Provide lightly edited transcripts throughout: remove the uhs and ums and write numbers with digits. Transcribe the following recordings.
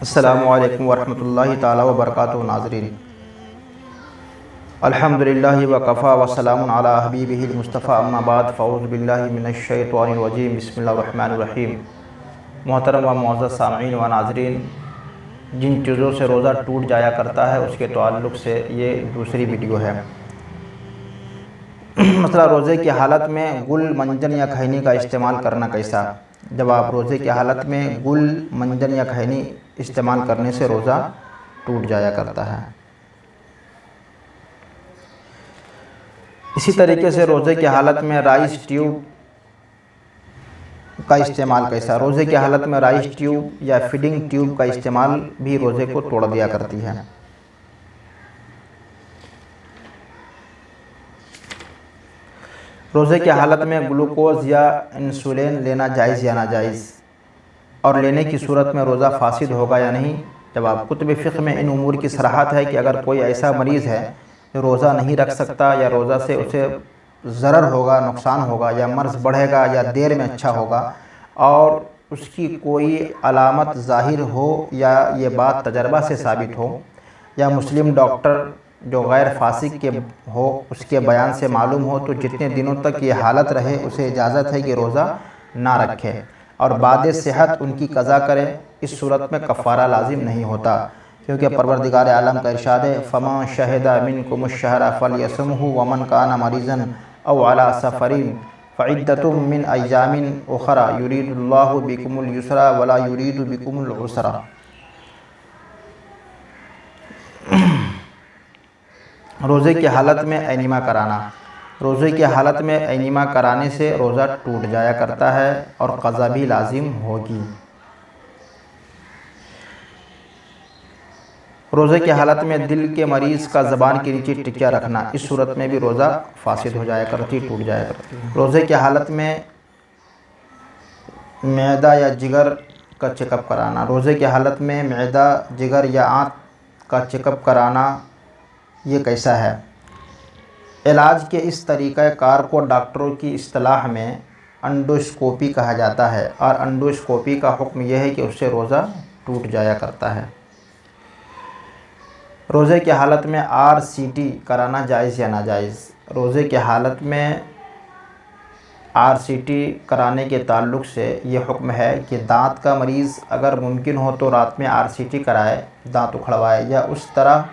अस्सलामु अलैकुम वरहमतुल्लाहि ताला वबरकातुहू। नाज़रीन, अल्हम्दुलिल्लाहि व कफ़ा व सलामुन अला हबीबिहिल मुस्तफ़ा, अम्मा बाद, फ़अऊज़ु बिल्लाहि मिनश शैतानिर रजीम, बिस्मिल्लाहिर रहमानिर रहीम। मोहतरम व मुअज़्ज़ज़ सामईन व नाज़रीन, जिन चीज़ों से रोज़ा टूट जाया करता है उसके ताल्लुक़ से ये दूसरी वीडियो है। मसला रोज़े की हालत में गुल, मंजन या खैनी का इस्तेमाल करना कैसा। जब आप रोज़े की हालत में गुल, मंजन या खैनी इस्तेमाल करने से रोज़ा टूट जाया करता है। इसी तरीके से रोज़े की हालत में राइस ट्यूब का इस्तेमाल कैसा। रोज़े की हालत में राइस ट्यूब या फीडिंग ट्यूब का इस्तेमाल भी रोज़े को तोड़ दिया करती है। रोज़े की हालत में ग्लूकोज या इंसुलिन लेना जायज़ या नाजायज़, और लेने की सूरत में रोज़ा फासिद होगा या नहीं। जवाब, कुतुब फ़िक़्ह में इन उमूर की सराहत है कि अगर कोई ऐसा मरीज़ है जो रोज़ा नहीं रख सकता, या रोज़ा से उसे ज़रर होगा, नुकसान होगा, या मर्ज़ बढ़ेगा या देर में अच्छा होगा, और उसकी कोई अलामत ज़ाहिर हो, या ये बात तजर्बा से साबित हो, या मुस्लिम डॉक्टर जो गैर फासिक के हो उसके बयान से मालूम हो, तो जितने दिनों तक ये हालत रहे उसे इजाज़त है कि रोज़ा ना रखे और बाद सेहत उनकी कज़ा करे। इस सूरत में कफ़ारा लाजिम नहीं होता, क्योंकि परवरदिगार आलम का इरशाद है, फ़मन शहिदा मिनकुमुश शहरा फलयसुमहु वमन काना मरीज़न औ अला सफ़रिन फ़इद्दतुम मिन अय्यामिन उख़रा युरीदुल्लाहु बिकुमुल युस्रा वला युरीदु बिकुमुल उसरा। रोज़े की हालत में एनीमा कराना। रोज़े की हालत में एनीमा कराने से रोज़ा टूट जाया करता है और क़ज़ा भी लाजिम होगी। रोज़े की हालत में दिल के मरीज़ का ज़बान के नीचे टिकिया रखना, इस सूरत में भी रोज़ा फासिद हो जाया करती, टूट जाया करती। रोज़े की हालत में मैदा या जिगर का चेकअप कराना। रोज़े की हालत में मैदा, जिगर या आंत का चेकअप कराना ये कैसा है। इलाज के इस तरीक़ाकार को डॉक्टरों की इस्तिलाह में एंडोस्कोपी कहा जाता है, और एंडोस्कोपी का हुक्म यह है कि उससे रोज़ा टूट जाया करता है। रोज़े की हालत में RCT कराना जायज़ या नाजायज़। रोज़े की हालत में RCT कराने के ताल्लुक़ से ये हुक्म है कि दांत का मरीज़ अगर मुमकिन हो तो रात में RCT कराए, दांत उखड़वाए, या उस तरह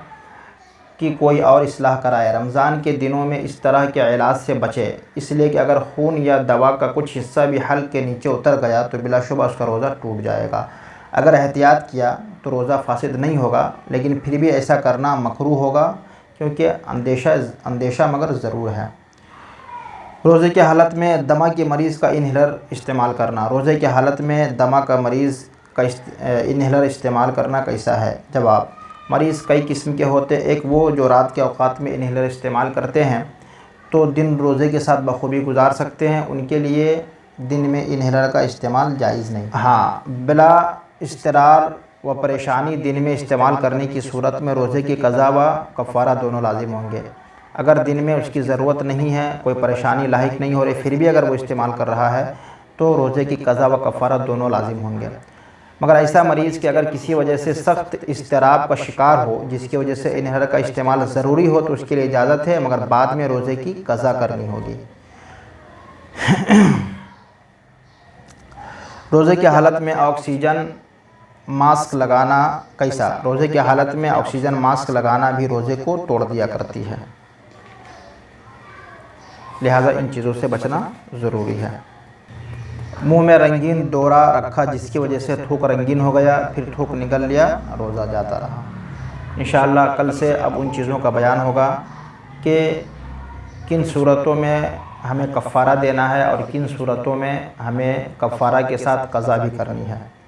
की कोई और इस्लाह कराए। रमज़ान के दिनों में इस तरह के इलाज से बचे, इसलिए कि अगर खून या दवा का कुछ हिस्सा भी हल्क के नीचे उतर गया तो बिलाशुबा उसका रोज़ा टूट जाएगा। अगर एहतियात किया तो रोज़ा फासिद नहीं होगा, लेकिन फिर भी ऐसा करना मकरूह होगा, क्योंकि अंदेशा मगर ज़रूर है। रोज़े की हालत में दमा के मरीज़ का इन्हेलर इस्तेमाल करना। रोज़े की हालत में दमा का मरीज़ का इन्हेलर इस्तेमाल करना कैसा है। जवाब, मरीज़ कई किस्म के होते हैं। एक वो जो रात के औक़ात में इन्हेलर इस्तेमाल करते हैं तो दिन रोज़े के साथ बखूबी गुजार सकते हैं, उनके लिए दिन में इन्हेलर का इस्तेमाल जायज़ नहीं। हाँ, बिला इस्तरार व परेशानी दिन में इस्तेमाल करने की सूरत में रोज़े की क़ज़ा व कफ़ारा दोनों लाजिम होंगे। अगर दिन में उसकी ज़रूरत नहीं है, कोई परेशानी लाहिक नहीं हो रही, फिर भी अगर वो इस्तेमाल कर रहा है तो रोज़े की क़ज़ा व कफ़ारा दोनों लाजिम होंगे। मगर ऐसा मरीज़ कि अगर किसी वजह से सख्त इज़्तिराब का शिकार हो, जिसकी वजह से इन्हेलर का इस्तेमाल ज़रूरी हो, तो उसके लिए इजाज़त है, मगर बाद में रोज़े की क़ज़ा करनी होगी। रोज़े की हालत में ऑक्सीजन मास्क लगाना कैसा। रोज़े की हालत में ऑक्सीजन मास्क लगाना भी रोज़े को तोड़ दिया करती है, लिहाजा इन चीज़ों से बचना ज़रूरी है। मुंह में रंगीन डोरा रखा, जिसकी वजह से थूक रंगीन हो गया, फिर थूक निकल लिया, रोज़ा जाता रहा। इंशाअल्लाह कल से अब उन चीज़ों का बयान होगा कि किन सूरतों में हमें कफ़ारा देना है और किन सूरतों में हमें कफ़ारा के साथ क़ज़ा भी करनी है।